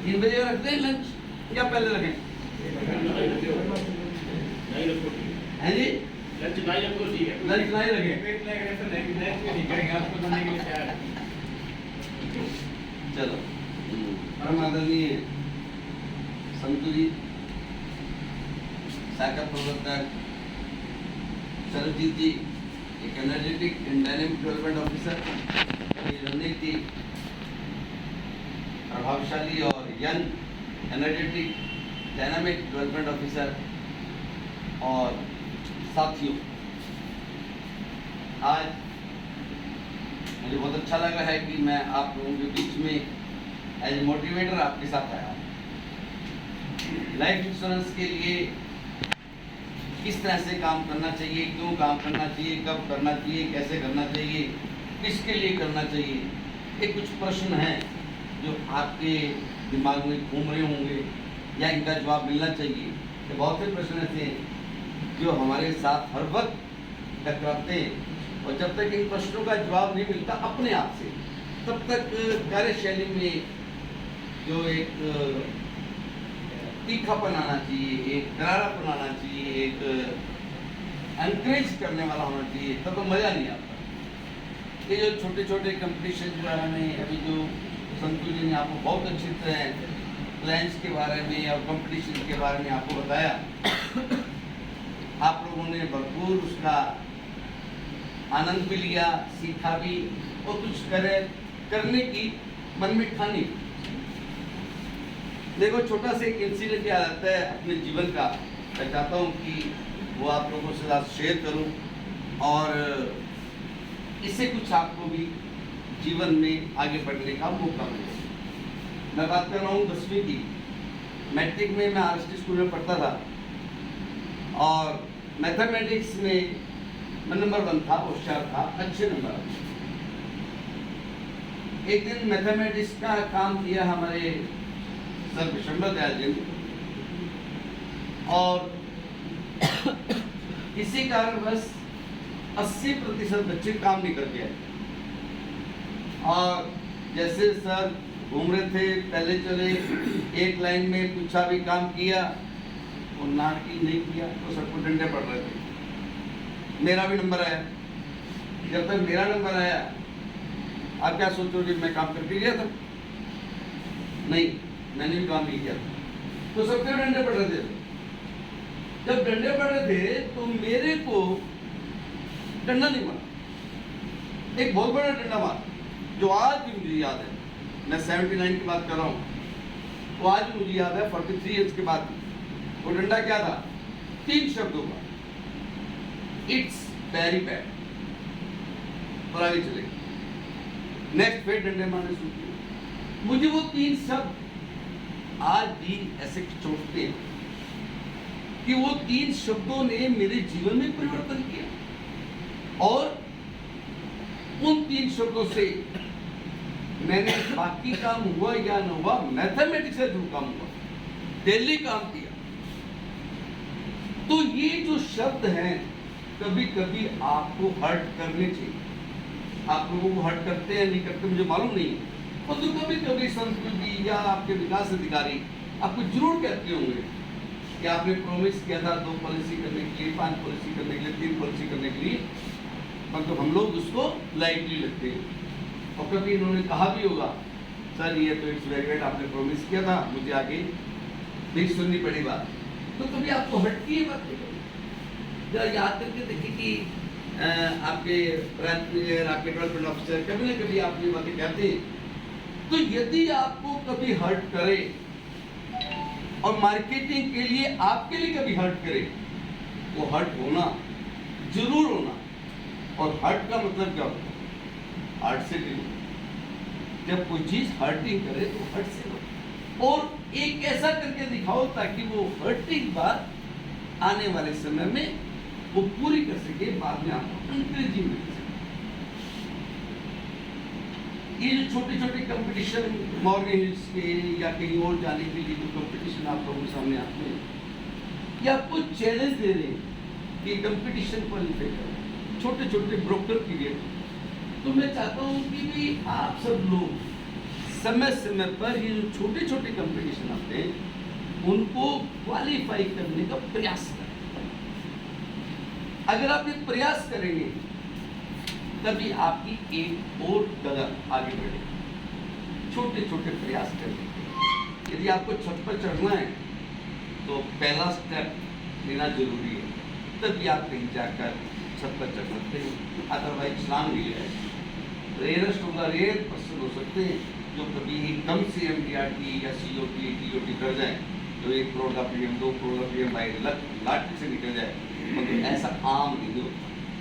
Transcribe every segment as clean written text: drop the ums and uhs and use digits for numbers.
3 बजे रख दें लंच या पहले रखें? हैं जी, लंच नहीं रखो, ठीक है। लंच नहीं रखें। पेट लग रहा है तो नहीं करेंगे, आपको करने के लिए तैयार है। चलो, परम आदरणीय संतु जी, शाखा प्रवर्तक सरजीत जी, एक energetic and dynamic development officer, रणनीति प्रभावशाली और young energetic dynamic development officer, और साथियों, आज मुझे बहुत अच्छा लगा है कि मैं आप लोगों के बीच में एज मोटिवेटर आपके साथ आया हूँ। लाइफ इंश्योरेंस के लिए किस तरह से काम करना चाहिए, क्यों काम करना चाहिए, कब करना चाहिए, कैसे करना चाहिए, किसके लिए करना चाहिए, ये कुछ प्रश्न हैं जो आपके दिमाग में घूम रहे होंगे या इनका जवाब मिलना चाहिए। तो बहुत से प्रश्न ऐसे हैं जो हमारे साथ हर वक्त टकराते हैं, और जब तक इन प्रश्नों का जवाब नहीं मिलता अपने आप से, तब तक कार्यशैली में जो एक तीखापन आना चाहिए, एक करारापन आना चाहिए, एक एनकरेज करने वाला होना चाहिए, तब तो मज़ा नहीं आता। ये जो छोटे छोटे कंपटीशन के बारे में अभी जो संतु जी ने आपको बहुत अच्छी तरह प्लान्स के बारे में और कंपटीशन के बारे में आपको बताया, आप लोगों ने भरपूर उसका आनंद भी लिया, सीखा भी, और कुछ करने की मन में ठानी। देखो, छोटा सा एक इंसिडेंट याद आता है अपने जीवन का, मैं चाहता हूँ कि वो आप लोगों से साथ शेयर करूँ और इससे कुछ आपको भी जीवन में आगे बढ़ने का मौका मिले। मैं बात कर रहा हूँ 10वीं की। मैट्रिक में मैं RST स्कूल में पढ़ता था और मैथमेटिक्स में मैं नंबर 1 था, होशियार था, अच्छे नंबर। एक दिन मैथमेटिक्स का काम किया हमारे सर विशंबर दयाल जी ने, और इसी कारणवश 80% बच्चे काम नहीं करके आए। और जैसे सर घूम रहे थे, पहले चले, एक लाइन में पूछा भी काम किया और ना की नहीं किया तो सबको डंडे पड़ रहे थे। मेरा भी नंबर आया। जब तक मेरा नंबर आया, आप क्या सोचोगे, मैं काम करके गया था? नहीं, मैंने भी काम नहीं किया था, तो सबके डंडे पड़ रहे थे। जब डंडे पड़ रहे थे तो मेरे को डंडा नहीं मारा, एक बहुत बड़ा डंडा मारा, जो आज भी मुझे याद है। मैं 79 की बात कर रहा हूँ, वो आज मुझे याद है, 43 ईयर्स के बाद। वो डंडा क्या था? 3 शब्दों का, इट्स वेरी बैड, और आगे चले। नेक्स्ट फिर डंडे मारने शुरू किए। मुझे वो 3 शब्द आज भी ऐसे चोटते हैं कि वो 3 शब्दों ने मेरे जीवन में परिवर्तन किया, और उन 3 शब्दों से मैंने बाकी काम हुआ या न हुआ, मैथमेटिक्स से जो काम हुआ, डेली काम किया। तो ये जो शब्द हैं, कभी कभी आपको हर्ट करने चाहिए। आप लोगों को हर्ट करते हैं नहीं करते मुझे मालूम नहीं है, और तो कभी कभी संस्कृति या आपके विकास अधिकारी आपको जरूर कहते होंगे कि आपने प्रॉमिस किया था 2 पॉलिसी करने के लिए, 5 पॉलिसी करने के लिए, 3 पॉलिसी करने के लिए, परंतु हम लोग उसको लाइटली लेते हैं। और कभी इन्होंने कहा भी होगा, सर ये तो इट्स वेरी बैड, आपने प्रॉमिस किया था, मुझे आगे नहीं सुननी पड़ी बात। तो कभी आपको हट की ये बात नहीं करी? जरा याद करके देखिए कि आपके आपके डेवलपमेंट ऑफिसर कभी ना कभी आप ये बातें कहते हैं। तो यदि आपको कभी हर्ट करे और मार्केटिंग के लिए आपके लिए कभी हर्ट करे, वो हर्ट होना जरूर होना। और हर्ट का मतलब क्या होता है? हर्ट से डील। जब कोई चीज हर्टिंग करे तो हर्ट से लो, और एक ऐसा करके दिखाओ ताकि वो हर्टिंग बात आने वाले समय में वो पूरी कर सके, बाद में आपको एनकरेजिंग मिल सके। ये जो छोटे छोटे कंपटीशन मॉर्गन हिल्स के या कहीं और जाने के लिए जो कंपटीशन आप लोगों के सामने आते हैं, ये आपको चैलेंज दे रहे हैं कि कंपटीशन क्वालिफाई करो, छोटे छोटे ब्रोकर पीरियड। तो मैं चाहता हूँ कि भी आप सब लोग समय समय पर ये जो छोटे छोटे कंपटीशन आते हैं उनको क्वालिफाई करने का प्रयास करें। अगर आप ये प्रयास करेंगे तभी आपकी एक और कदम आगे बढ़ेगी। छोटे छोटे प्रयास करेंगे। यदि आपको छत पर चढ़ना है तो पहला स्टेप लेना जरूरी है, तभी आप कहीं जाकर छत पर चढ़ सकते हैं। अदरवाइज छलांग नहीं है। Rarest of the rare person हो सकते हैं जो कभी कम से MDRT या COT TOT कर जाए, जो 1 करोड़ का प्रीमियम 2 करोड़ का प्रीमियम बाई लॉटरी से निकल जाए, मगर ऐसा आम नहीं होता।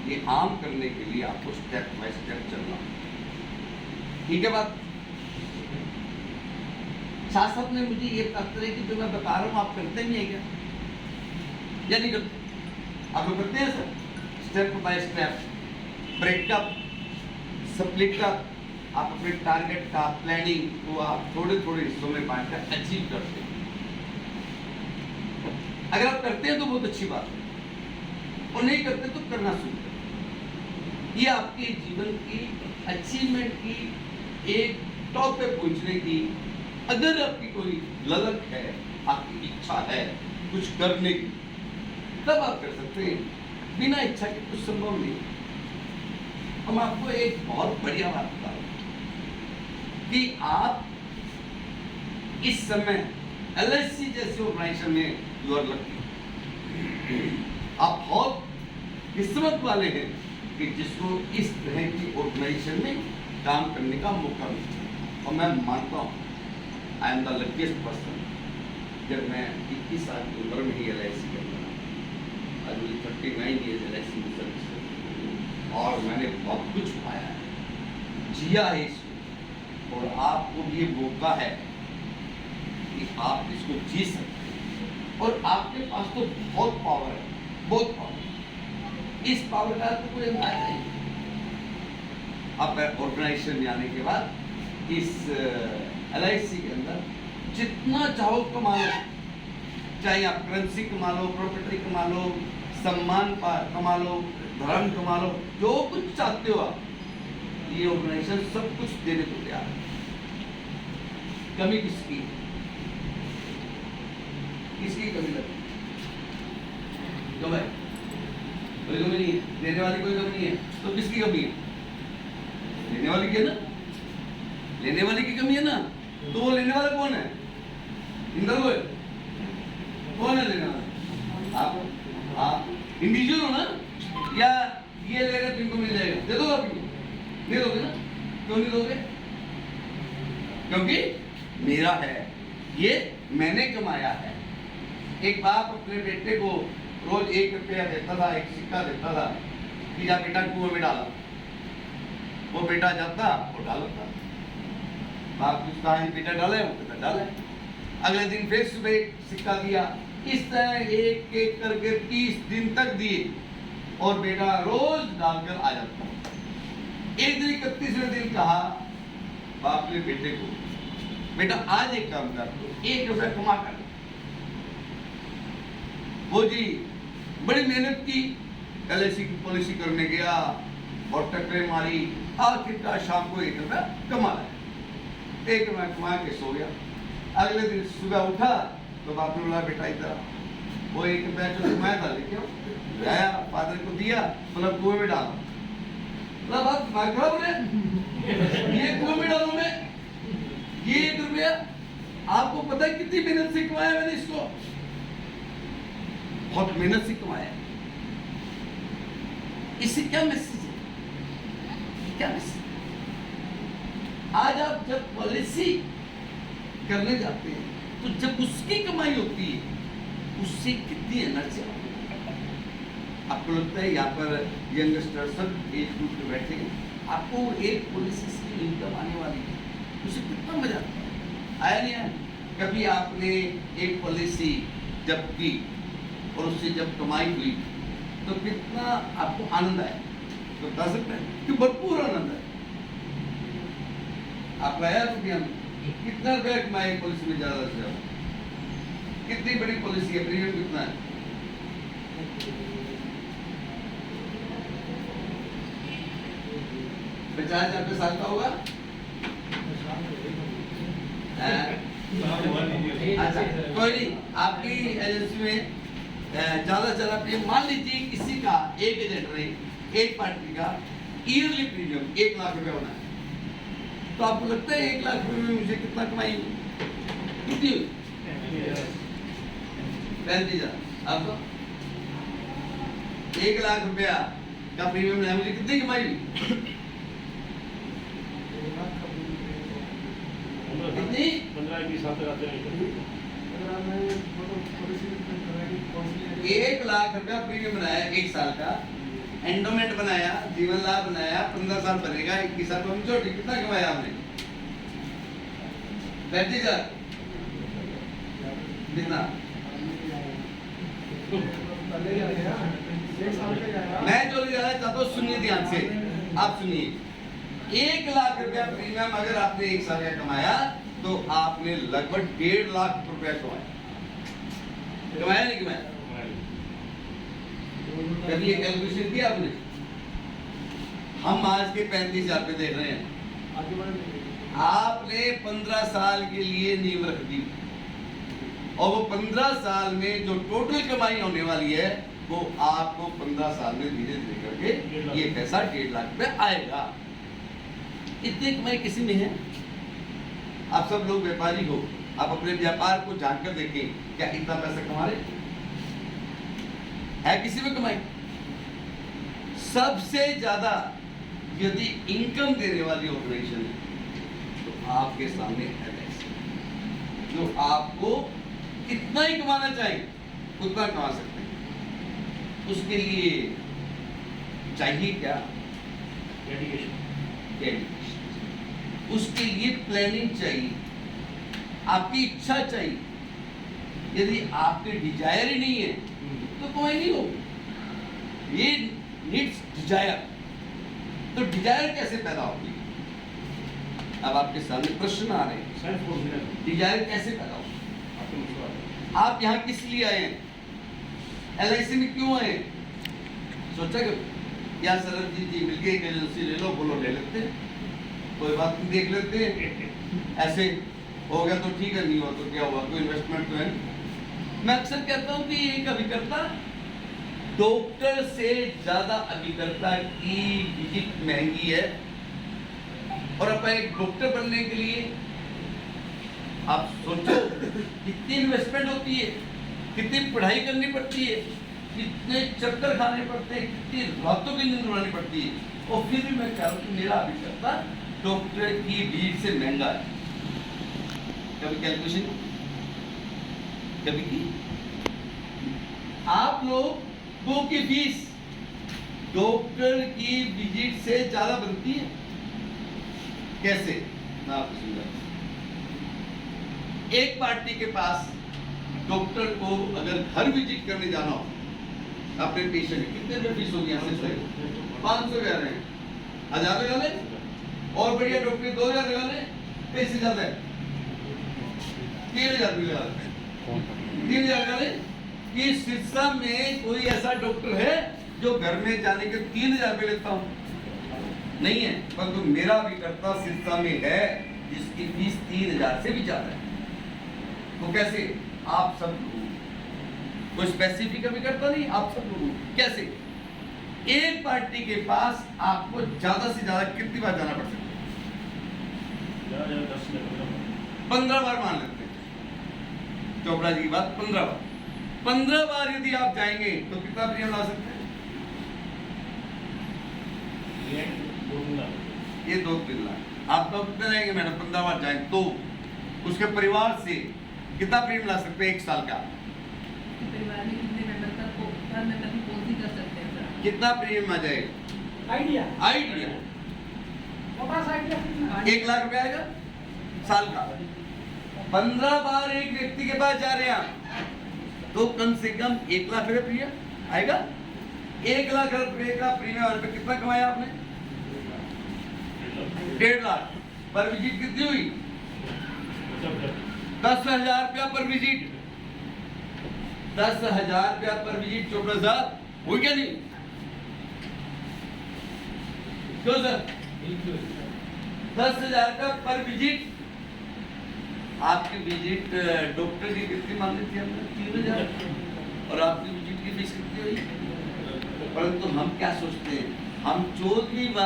ये आम करने के लिए आपको स्टेप बाय स्टेप चलना। ठीक है बात? शासक ने मुझे ये बात करी कि जो मैं बता रहा हूँ आप करते नहीं है क्या, या नहीं करते? आप लोग करते हैं sir? Step by step, breakup, split up, आप अपने टारगेट का प्लानिंग को आप थोड़े थोड़े हिस्सों में बांटकर अचीव करते हैं। अगर आप करते हैं तो बहुत अच्छी बात है, और नहीं करते तो करना शुरू करें। ये आपके जीवन की अचीवमेंट की एक टॉप पे पहुंचने की, अगर आपकी कोई ललक है, आपकी इच्छा है कुछ करने की, तब आप कर सकते हैं। बिना इच्छा के कुछ संभव नहीं। हम आपको एक बहुत बढ़िया बात बता रहे हैं कि आप इस समय LIC जैसे ऑर्गेनाइजेशन में यू आर लकी। आप बहुत किस्मत वाले हैं कि जिसको इस तरह की ऑर्गेनाइजेशन में काम करने का मौका मिलता। और मैं मानता हूँ I am the luckiest person. जब मैं 21 साल की उम्र में ही LIC करता था, आज मुझे 39 ईयर्स LIC में सर्विस करती, और मैंने बहुत कुछ पाया है, जिया है इसको, और आपको भी ये मौका है कि आप इसको जी सकते हैं। और आपके पास तो बहुत पावर है, बहुत पावर। इस पावर का तो कोई अंदाजा नहीं। आप ऑर्गेनाइजेशन में आने के बाद इस LIC के अंदर जितना चाहो कमा लो, चाहे आप करेंसी कमा लो, प्रॉपर्टी कमा लो, सम्मान कमा लो, धर्म कमा लो, जो कुछ चाहते हो आप, ये ऑर्गेनाइजेशन सब कुछ देने को तैयार है। कमी किसकी? किसकी कमी लगी? कमाई कोई कमी नहीं है, देने वाली कोई कमी नहीं है, तो किसकी कमी है? लेने वाली की है ना, लेने वाली की कमी है ना। तो वो लेने वाला कौन है? इंद्र को कौन है लेने वाला? आप इंडिविजुअल हो ना, या ये लेगा तुमको मिल जाएगा, दे दो आप, नहीं दोगे ना? क्यों नहीं दोगे? क्योंकि मेरा है, ये मैंने कमाया है। एक बाप अपने बेटे को रोज 1 रुपया देता था, 1 सिक्का देता था कि जा बेटा कुएं में डाला। वो बेटा जाता और डालता, बाप पूछता है बेटा डाले, वो बेटा डाले। अगले दिन फिर सुबह 1 सिक्का दिया। इस तरह एक एक करके 30 दिन तक दिए, और बेटा रोज डालकर आ जाता। एक दिन 31वें दिन कहा बाप ने बेटे को, बेटा आज एक काम कर, 1 रुपया कमा कर। वो जी बड़ी मेहनत की, LIC की पॉलिसी करने गया और टक्करें मारी, आखिरकार शाम को 1 रुपया कमा लाया। 1 रुपया कमा के सो गया। अगले दिन सुबह उठा तो बाप ने बोला बेटा इधर, वो 1 रुपया जो कमाया था लेके आया, फादर को दिया, बोला कुएं में डाला। बोला बाप दिमाग खराब हो रहा, ये कुएं में डालूं मैं, ये 1 रुपया? आपको पता है कितनी मेहनत से कमाया मैंने इसको? बहुत मेहनत से कमाया। इससे क्या मैसेज है? क्या मैसेज? आज आप जब पॉलिसी करने जाते हैं तो जब उसकी कमाई होती है, उससे कितनी एनर्जी आती है। आपको लगता है यहाँ पर यंगस्टर सब एज ग्रुप में बैठे हैं, आपको एक पॉलिसी से इनकम आने वाली है, उसे कितना मजा आता है? आया नहीं आया? कभी आपने एक पॉलिसी जब की और उससे जब कमाई हुई तो कितना आपको आनंद आया? तो बता सकते हैं कि भरपूर आनंद है। आप आया रुपया में कितना रुपया कमाए पॉलिसी में? ज्यादा से ज्यादा कितनी बड़ी पॉलिसी है? प्रीमियम कितना है? 50,000 साल का होगा। अच्छा कोई नहीं, आपकी एजेंसी में ज्यादा से ज्यादा प्रीमियम, मान लीजिए किसी का एक एजेंट ने एक पार्टी का ईयरली प्रीमियम 1 लाख रुपए होना है, तो आपको लगता है 1 लाख रुपए में मुझे कितना कमाई हुई? कितनी हुई? 35,000। आपको 1 लाख रुपया का प्रीमियम है, मुझे कितनी कमाई हुई? कितनी? 1 लाख रुपया प्रीमियम बनाया 1 साल का, एंडोमेंट बनाया, जीवन लाभ बनाया, 15 साल बनेगा, 21 साल पर मेच्योरिटी, कितना कमाया आपने? 35,000। कितना? मैं जो ले जाना चाहता हूँ, सुनिए ध्यान से, आप सुनिए। 1 लाख रुपया प्रीमियम अगर आपने 1 साल का कमाया तो आपने लगभग 1.5 लाख रुपया कमाया। कमाया नहीं कमाया? कभी ये कैलकुलेशन किया आपने? हम आज के 35,000 पे देख रहे हैं, आपने 15 साल के लिए नींव रख दी, और वो 15 साल में जो टोटल कमाई होने वाली है वो आपको 15 साल में धीरे धीरे करके ये पैसा 1.5 लाख रुपए आएगा। इतनी कमाई किसी में है? आप सब लोग व्यापारी हो, आप अपने व्यापार को जानकर देखें, क्या इतना पैसा कमा रहे है किसी में कमाई? सबसे ज्यादा यदि इनकम देने वाली ऑर्गेनाइजेशन है तो आपके सामने LIC, जो आपको कितना ही कमाना चाहिए उतना कमा सकते हैं। उसके लिए चाहिए क्या? डेडिकेशन। उसके लिए प्लानिंग चाहिए, आपकी इच्छा चाहिए। यदि आपके डिजायर ही नहीं है तो कमाई नहीं होगी। ये नीड्स डिजायर, तो डिजायर कैसे पैदा होगी? अब आपके सामने प्रश्न आ रहे हैं, डिजायर कैसे पैदा होगी? आप यहाँ किस लिए आए हैं? LIC में क्यों आए हैं? सोचा कि या सरल जी मिलके एक एजेंसी ले लो, बोलो ले लेते हैं, कोई बात नहीं, देख लेते हैं, ऐसे हो गया तो ठीक है, नहीं हुआ तो क्या हुआ, कोई इन्वेस्टमेंट तो है। मैं अक्सर कहता हूँ कि एक अभिकर्ता डॉक्टर से ज्यादा अभिकर्ता की विजिट महंगी है, और अपन एक डॉक्टर बनने के लिए आप सोचो कितनी इन्वेस्टमेंट होती है, कितनी पढ़ाई करनी पड़ती है, कितने चक्कर खाने पड़ते हैं, कितनी रातों की नींद उड़ानी पड़ती है, और फिर भी मैं कह रहा हूँ कि मेरा अभिकर्ता डॉक्टर की भीड़ से महंगा है। कभी कैलकुलेशन कभी की? आप लोगों की फीस डॉक्टर की विजिट से ज्यादा बनती है। कैसे? मैं आपको समझाता हूं। एक पार्टी के पास डॉक्टर को अगर घर विजिट करने जाना हो अपने पेशेंट, कितने रुपए फीस होगी? यहाँ से 500 कह रहे हैं, 1000 लगा ले, और बढ़िया डॉक्टर 2000 लगा ले, पैसे ज्यादा है 3000 लगा ले, 3000 लगा ले। कि सिरसा में कोई ऐसा डॉक्टर है जो घर में जाने के 3000 रुपये लेता हूं? नहीं है, परंतु मेरा अभिकर्ता सिरसा में है जिसकी फीस 3000 से भी ज्यादा है। तो कैसे? आप सब लोग, कोई स्पेसिफिक अभिकर्ता नहीं, आप सब लोग। कैसे? एक पार्टी के पास आपको ज्यादा से ज्यादा कितनी बार जाना पड़ सकता है? 15 बार मान लेते हैं, चोपड़ा जी की बात, 15 बार। 15 बार यदि आप जाएंगे तो कितना प्रीमियम ला सकते हैं? ये 2-3 लाख। आप तो कितने जाएंगे मैडम? 15 बार जाएं तो उसके परिवार से कितना प्रीमियम ला सकते हैं 1 साल का? परिवार में कितने मेंबर तक को हर मेंबर की पॉलिसी कर सकते हैं सर? कितना प्रीमियम आ जाएगा? आइडिया 1 लाख रुपया आएगा साल का। 15 बार एक व्यक्ति के पास जा रहे हैं तो कम से कम 1 लाख रुपये प्रीमियम आएगा। 1 लाख रुपये का प्रीमियम आने पे कितना कमाया आपने? 1.5 लाख। पर विजिट कितनी हुई? 10,000 रुपया पर विजिट। 10,000 रुपया पर विजिट, 14,000 हुई क्या नहीं? क्यों सर? 10,000 का पर विजिट आपकी विजिट डॉक्टर की कितनी मांगी थी हमने? 3,000। और आपकी विजिट की फीस कितनी हुई? परंतु हम क्या सोचते हैं, हम 14वीं बार